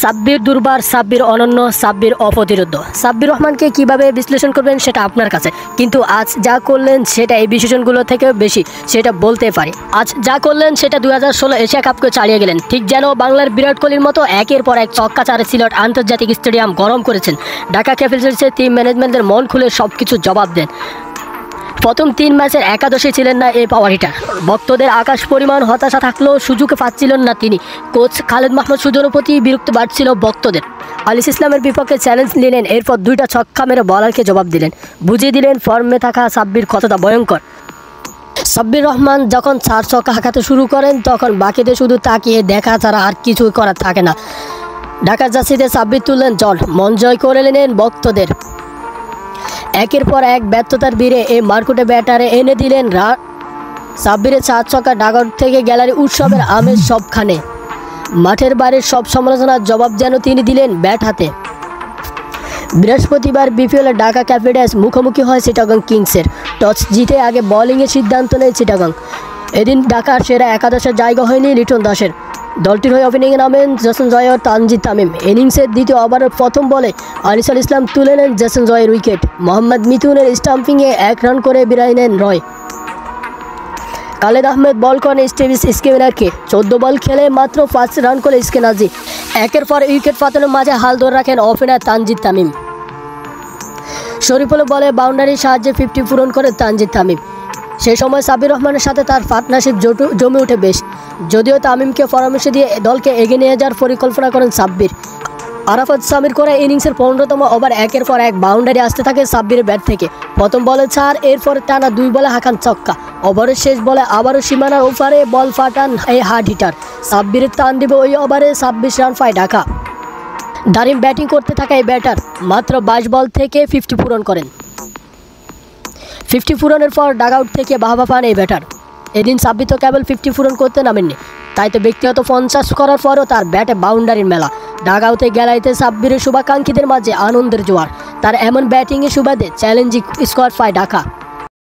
সাব্বির দুর্বার, সাব্বির অনন্য, সাব্বির অপ্রতিরোধ্য। সাব্বির রহমানকে কিভাবে বিশ্লেষণ করবেন সেটা আপনার কাছে, কিন্তু আজ যা করলেন সেটা এই বিশেষণগুলো থেকেও বেশি, সেটা বলতে পারি। আজ যা করলেন সেটা 2016 এশিয়া কাপকে চালিয়ে গেলেন, ঠিক যেন বাংলার বিরাট কোহলির মতো একের পর এক ছক্কা চারে সিলেট আন্তর্জাতিক স্টেডিয়াম গরম করেছেন। ঢাকা ক্যাপিটালসের টিম ম্যানেজমেন্টের মন খুলে সব কিছু জবাব দেন। প্রথম 3 ম্যাচের একাদশে ছিলেন না এই পাওয়ার হিটার। ভক্তদের আকাশ পরিমাণ হতাশা থাকলেও সুযোগ পাচ্ছিলেন না তিনি। কোচ খালেদ মাহমুদ সুজনের প্রতি বিরক্ত বাড়ছিল ভক্তদের। আলিস ইসলামের বিপক্ষে চ্যালেঞ্জ নিলেন, এরপর 2টা ছক্কা মেরে বলারকে জবাব দিলেন, বুঝিয়ে দিলেন ফর্মে থাকা সাব্বির কতটা ভয়ঙ্কর। সাব্বির রহমান যখন 4 ছক্কা হাঁকাতে শুরু করেন তখন বাকিদের শুধু তাকিয়ে দেখা ছাড়া আর কিছুই করার থাকে না। ঢাকার জার্সিতে সাব্বির তুললেন জল, মন জয় করে নিলেন ভক্তদের। একের পর এক ব্যর্থতার ভিড়ে এই মারকুটে ব্যাটারে এনে দিলেন সাব্বিরের 4 ছক্কা ডাগআউট থেকে গ্যালারি উৎসবের আমেজ সবখানে। মাঠের বাইরের সব সমালোচনার জবাব যেন তিনি দিলেন ব্যাট হাতে। বৃহস্পতিবার বিপিএলে ঢাকা ক্যাপিটালস মুখোমুখি হয় চিটাগং কিংসের। টস জিতে আগে বোলিংয়ের সিদ্ধান্ত নেয় চিটাগং। এদিন ঢাকার সেরা একাদশের জায়গা হয়নি লিটন দাসের। দলটির হয়ে ওপেনিংয়ে নামেন জেসন জয় ও তানজিদ তামিম। ইনিংসের দ্বিতীয় ওভারের প্রথম বলে আনিসুল ইসলাম তুলে নেন জেসন জয়ের উইকেট। মোহাম্মদ মিথুনের স্টাম্পিংয়ে 1 রান করে বিদায় নেন রয়। খালেদ আহমেদ বল করেন স্টিভ স্কিনারকে। 14 বল খেলে মাত্র 5 রান করে স্কিনাজি। একের পর উইকেট পাতানোর মাঝে হাল ধরে রাখেন ওপেনার তানজিদ তামিম। শরীফুল বলে বাউন্ডারির সাহায্যে 50 পূরণ করে তানজিদ তামিম। সেই সময় সাব্বির রহমানের সাথে তার পার্টনারশিপ জমে ওঠে বেশ। যদিও তামিমকে পরামর্শ দিয়ে দলকে এগিয়ে নিয়ে যাওয়ার পরিকল্পনা করেন সাব্বির। আরাফাত সামির করা ইনিংসের 15তম ওভার একের পর এক বাউন্ডারি আসতে থাকে সাব্বিরের ব্যাট থেকে। প্রথম বলে 4, এরপর টানা 2 বলে হাঁকান ছক্কা। ওভারের শেষ বলে আবারও সীমানার ওপারে বল ফাটান এই হার্ড হিটার। সাব্বিরের টান দিবে ওই ওভারে 26 রান পায় ঢাকা। দারুণ ব্যাটিং করতে থাকা এই ব্যাটার মাত্র 22 বল থেকে 50 পূরণ করেন। 50 পূরণের পর ডাগআউট থেকে বাহবা পান এই ব্যাটার। এদিন সাব্বির তো কেবল 50 পূরণ করতে নামেননি, তাই তো ব্যক্তিগত 50 করার পরও তার ব্যাটে বাউন্ডারির মেলা। ডাগআউটে গ্যালারিতে সাব্বিরের শুভাকাঙ্ক্ষীদের মাঝে আনন্দের জোয়ার। তার এমন ব্যাটিংয়ের সুবাদে চ্যালেঞ্জিং স্কোয়াড পায় ঢাকা।